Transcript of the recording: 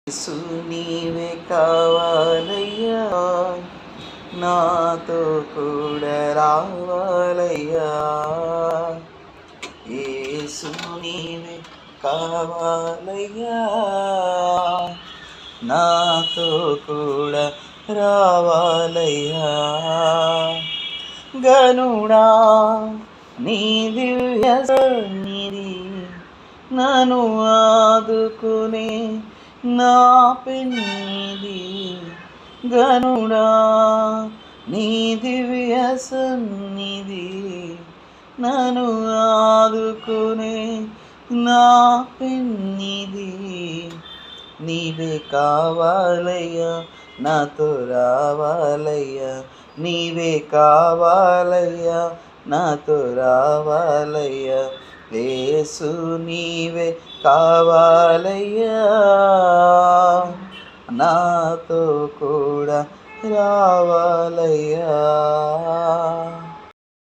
యేసు నీవే కావాలయ్యా, నాతో కూడా రావాలయ్యా. యేసు నీవే కావాలయ్యా, నాతో కూడా రావాలయ్యా. గనుడా నీ దివ్య సన్నిధి నన్ను ఆదుకునే నా పెన్నిధి. గనుడా నీ దివ్య సన్నిధి నన్ను ఆదుకునే నా పెన్నిధి. నీవే కావాలయ్యా, నాతో రావాలయ్యా. నీవే కావాలయ్యా, నాతో రావాలయ్యా. యేసు నీవే కావాలయ్యా, నాతో కూడా రావాలయ్యా.